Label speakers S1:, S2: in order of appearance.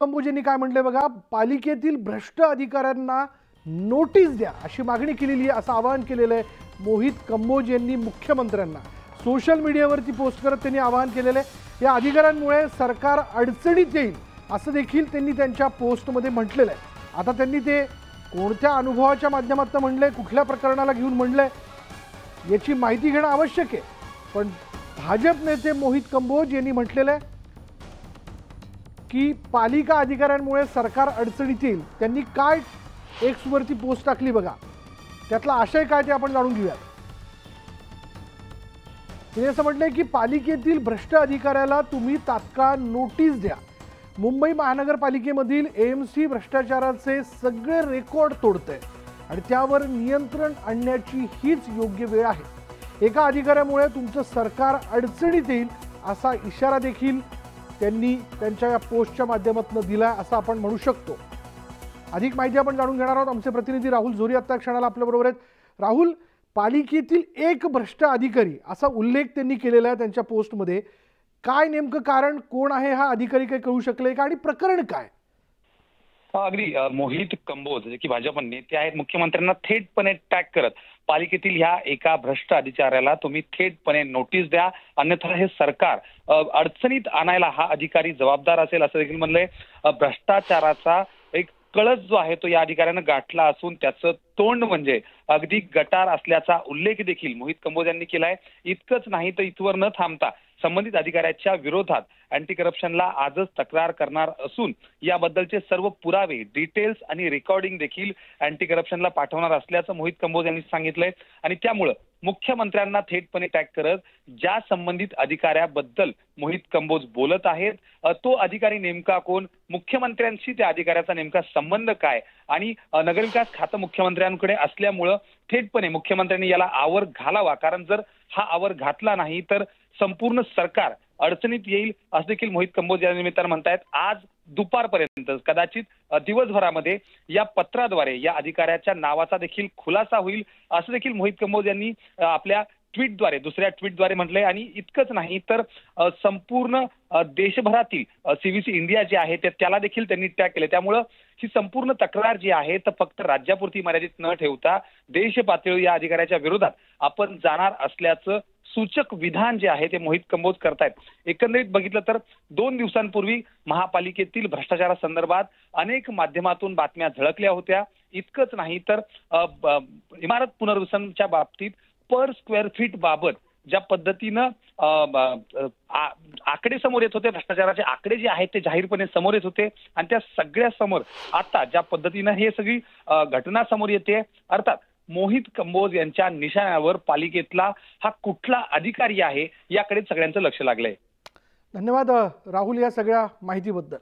S1: कंबोजेंनी काय म्हटलंय बघा, पालिकेतील भ्रष्ट अधिकाऱ्यांना नोटीस द्या अशी मागणी केलेली आहे, असं आवाहन केलेलं आहे मोहित कंबोज यांनी मुख्यमंत्र्यांना सोशल मीडियावरती पोस्ट करत त्यांनी आवाहन केलेलं आहे। या अधिकाऱ्यांमुळे सरकार अडचणीत येईल असं देखील त्यांनी त्यांच्या पोस्टमध्ये म्हटलेलं आहे। आता त्यांनी ते कोणत्या अनुभवाच्या माध्यमातून म्हणलंय, कुठल्या प्रकरणाला घेऊन म्हणलंय याची माहिती घेणं आवश्यक आहे। पण भाजप नेते मोहित कंबोज यांनी म्हटलेलं आहे की पालिका अधिकाऱ्यांमुळे सरकार अडचणीत येईल। त्यांनी काय एक्स वरती पोस्ट टाकली बघा, त्यातला आशय काय ते आपण जाणून घेऊया। तिने असं म्हटलंय की पालिकेतील भ्रष्ट अधिकाऱ्याला तुम्ही तात्काळ नोटीस द्या। मुंबई महानगरपालिकेमधील एएमसी भ्रष्टाचाराचे सगळे रेकॉर्ड तोडतंय आणि त्यावर नियंत्रण आणण्याची हीच योग्य वेळ आहे। एका अधिकाऱ्यामुळे तुमचं सरकार अडचणीत येईल असा इशारा देखील त्यांनी त्यांच्या या पोस्टच्या माध्यमातून दिला असं आपण म्हणू शकतो। अधिक माहिती आपण जाणून घेणार आहोत। आमचे प्रतिनिधी राहुल झोरी आता क्षणाला आपल्या बरोबर आहेत। राहुल, पालिकेतील एक भ्रष्ट अधिकारी असा उल्लेख त्यांनी केलेला आहे त्यांच्या पोस्टमध्ये। काय नेमकं कारण, कोण आहे हा अधिकारी, काय कळू शकले का आणि प्रकरण काय?
S2: अगदी मोहित कंबोज जे की भाजप नेते आहेत, मुख्यमंत्र्यांना थेटपणे टॅग करत पालिकेतील ह्या एका भ्रष्ट अधिकाऱ्याला तुम्ही थेटपणे नोटीस द्या, अन्यथा हे सरकार अडचणीत आणायला हा अधिकारी जबाबदार असेल असं देखील म्हणलंय। भ्रष्टाचाराचा एक कळस जो आहे तो या अधिकाऱ्यानं गाठला असून त्याचं तोंड म्हणजे अगदी गटार असल्याचा उल्लेख देखील मोहित कंबोज यांनी केलाय। इतकंच नाही तर इथवर न थांबता संबंधित अधिकाऱ्याच्या विरोधात अँटी करप्शनला आजच तक्रार करणार असून याबद्दलचे सर्व पुरावे, डिटेल्स आणि रेकॉर्डिंग देखील अँटी करप्शनला पाठवणार असल्याचं मोहित कंबोज यांनी सांगितलंय। आणि त्यामुळे मुख्यमंत्र्यांना थेटपणे टॅग करत ज्या संबंधित अधिकाऱ्याबद्दल मोहित कंबोज बोलत आहेत तो अधिकारी नेमका कोण, मुख्यमंत्र्यांशी त्या अधिकाऱ्याचा नेमका संबंध काय आणि नगरविकास खातं मुख्यमंत्र्यांकडे असल्यामुळं थेटपणे मुख्यमंत्र्यांनी याला आवर घालावा, कारण जर हा आवर घातला नाही तर संपूर्ण सरकार अडचणीत येईल असं देखील मोहित कंबोज या निमित्तानं म्हणतायत। आज दुपारपर्यंत कदाचित दिवसभरामध्ये या पत्राद्वारे या अधिकाऱ्याच्या नावाचा देखील खुलासा होईल असं देखील मोहित कंबोज यांनी आपल्या ट्विटद्वारे, दुसऱ्या ट्विटद्वारे म्हटलंय। आणि इतकंच नाही तर संपूर्ण देशभरातील सीव्हीसी इंडिया जे आहे त्याला देखील त्यांनी टॅग केले। त्यामुळं ही संपूर्ण तक्रार जी आहे तर फक्त राज्यापुरती मर्यादित न ठेवता देश पातळीवर या अधिकाऱ्याच्या विरोधात आपण जाणार असल्याचं सूचक विधान जे आहे ते मोहित कंबोज करतायत। एकंदरीत बघितलं तर 2 दिवसांपूर्वी महापालिकेतील भ्रष्टाचारासंदर्भात अनेक माध्यमातून बातम्या झळकल्या होत्या। इतकंच नाही तर इमारत पुनर्वसनाच्या बाबतीत पर स्क्वेअर फीट बाबत ज्या पद्धतीनं आकडे समोर येत होते, भ्रष्टाचाराचे आकडे जे आहेत ते जाहीरपणे समोर येत होते आणि त्या सगळ्या समोर आता ज्या पद्धतीनं हे सगळी घटना समोर येते, अर्थात मोहित कंबोज यांच्या निशाण्यावर पालिकेतला हा कुठला अधिकारी आहे याकडे सगळ्यांचं लक्ष लागलंय।
S1: धन्यवाद राहुल या सगळ्या माहितीबद्दल।